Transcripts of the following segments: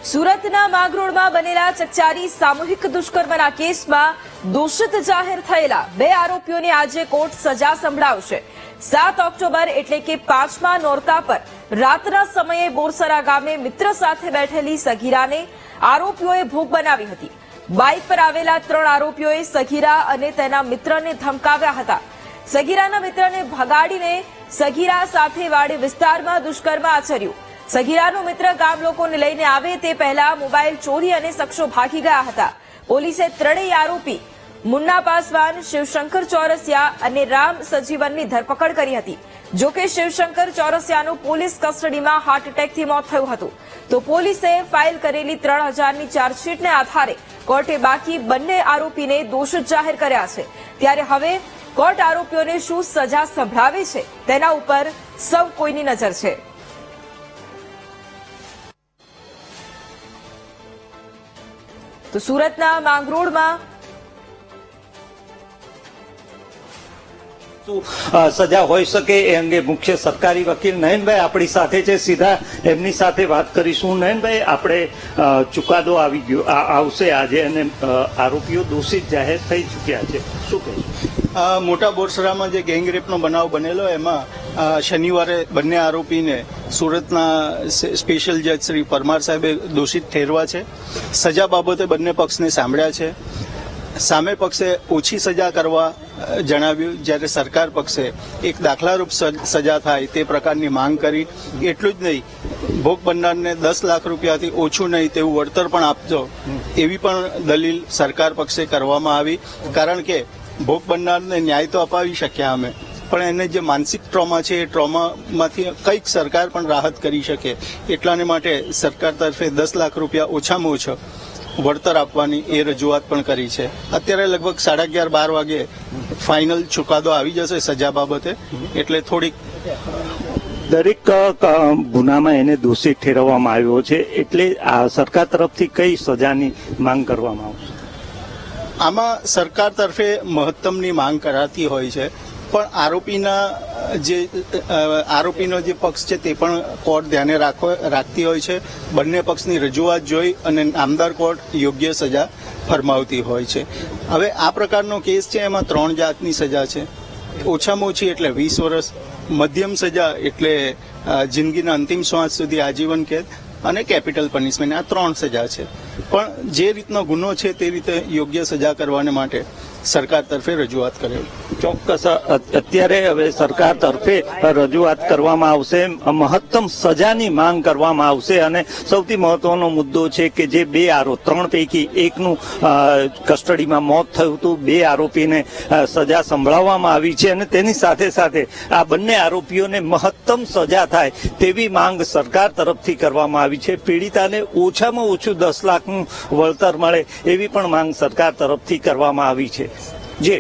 સુરતના માંગરોળમાં બનેલા ચકચારી સામૂહિક દુષ્કર્મના કેસમાં દોષિત જાહેર થયેલા 2 આરોપીઓને આજે કોર્ટ સજા સંભળાવશે। 7 ઓક્ટોબર એટલે કે 5મા નોરતા પર રાતના સમયે બોરસરા ગામે મિત્ર સાથે બેઠેલી સગીરાને આરોપીઓએ ભોગ બનાવી હતી। બાઇક પર આવેલા 3 આરોપીઓએ સગીરા અને તેના મિત્રને ધમકાવ્યા હતા। સગીરાના મિત્રને ભગાડીને સગીરા સાથે વાડી વિસ્તારમાં દુષ્કર્મ આચર્યું। સગીરાનો મિત્ર ગામ લોકોને લઈને આવે તે પહેલા મોબાઈલ ચોરી અને શખ્સો ભાગી ગયા હતા। પોલીસે ત્રણેય આરોપી મુન્ના પાસવાન, શિવશંકર ચોરસિયા અને રામ સજીવનની ધરપકડ કરી હતી। જોકે શિવશંકર ચોરસિયાનું પોલીસ કસ્ટડીમાં હાર્ટ એટેકથી મોત થયું હતું, તો પોલીસે ફાઇલ કરેલી 3000ની ચાર્જશીટને આધારે કોર્ટે બાકી બંને આરોપીને દોષિત જાહેર કર્યા છે। ત્યારે હવે કોર્ટ આરોપીઓને શું સજા સંભળાવે છે તેના ઉપર સૌ કોઈની નજર છે। તો સુરતના માંગરોળમાં સજા હોઈ શકે એ અંગે મુખ્ય સરકારી વકીલ નયનભાઈ આપણી સાથે છે। સીધા એમની સાથે વાત કરીશું। નયનભાઈ, આપણે ચુકાદો આવી ગયો આવશે આજે અને આરોપીઓ દોષિત જાહેર થઈ ચૂક્યા છે, શું કહેશું? મોટા બોરસરામાં જે ગેંગરેપનો બનાવ બનેલો એમાં શનિવારે બંને આરોપીને સુરતના સ્પેશિયલ જજ શ્રી પરમાર સાહેબે દોષિત ઠેરવા છે। સજા બાબતે બંને પક્ષને સાંભળ્યા છે। સામે પક્ષે ઓછી સજા કરવા જણાવ્યું, જ્યારે સરકાર પક્ષે એક દાખલારૂપ સજા થાય તે પ્રકારની માંગ કરી। એટલું જ નહીં, ભોગ બનનારને 10 લાખ રૂપિયાથી ઓછું નહીં તેવું વળતર પણ આપજો એવી પણ દલીલ સરકાર પક્ષે કરવામાં આવી। કારણ કે ભોગ બનનારને ન્યાય તો અપાવી શક્યા અમે, પણ એને જે માનસિક ટ્રોમા છે એ ટ્રોમામાંથી કંઈક સરકાર પણ રાહત કરી શકે, એટલાને માટે સરકાર તરફે 10 લાખ રૂપિયા ઓછામાં ઓછા વળતર આપવાની એ રજૂઆત પણ કરી છે। અત્યારે લગભગ 11:30-12 વાગે ફાઇનલ ચુકાદો આવી જશે સજા બાબતે, એટલે થોડીક દરેક ગુનામાં એને દોષિત ઠેરવવામાં આવ્યો છે, એટલે આ સરકાર તરફથી કઈ સજાની માંગ કરવામાં આવશે? આમાં સરકાર તરફે મહત્તમની માંગ કરાતી હોય છે, પણ આરોપીનો જે પક્ષ છે તે પણ કોર્ટ ધ્યાને રાખતી હોય છે। બંને પક્ષની રજૂઆત જોઈ અને નામદાર કોર્ટ યોગ્ય સજા ફરમાવતી હોય છે। હવે આ પ્રકારનો કેસ છે, એમાં 3 જાતની સજા છે। ઓછામાં ઓછી એટલે 20 વર્ષ, મધ્યમ સજા એટલે જિંદગીના અંતિમ શ્વાસ સુધી આજીવન કેદ અને કેપિટલ પનિશમેન્ટ, આ 3 સજા છે। પણ જે રીતનો ગુનો છે તે રીતે યોગ્ય સજા કરવાને માટે સરકાર તરફે રજૂઆત કરેલ। ચોક્કસ અત્યારે હવે સરકાર તરફે રજૂઆત કરવામાં આવશે, મહત્તમ સજાની માંગ કરવામાં આવશે। અને સૌથી મહત્વનો મુદ્દો છે કે જે 2 આરોપી, 3 પૈકી એકનું કસ્ટડીમાં મોત થયું હતું, 2 આરોપીને સજા સંભળાવવામાં આવી છે અને તેની સાથે સાથે આ બંને આરોપીઓને મહત્તમ સજા થાય તેવી માંગ સરકાર તરફથી કરવામાં આવી છે। પીડિતાને ઓછામાં ઓછું 10 લાખનું વળતર મળે એવી પણ માંગ સરકાર તરફથી કરવામાં આવી છે। જે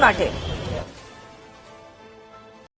માટે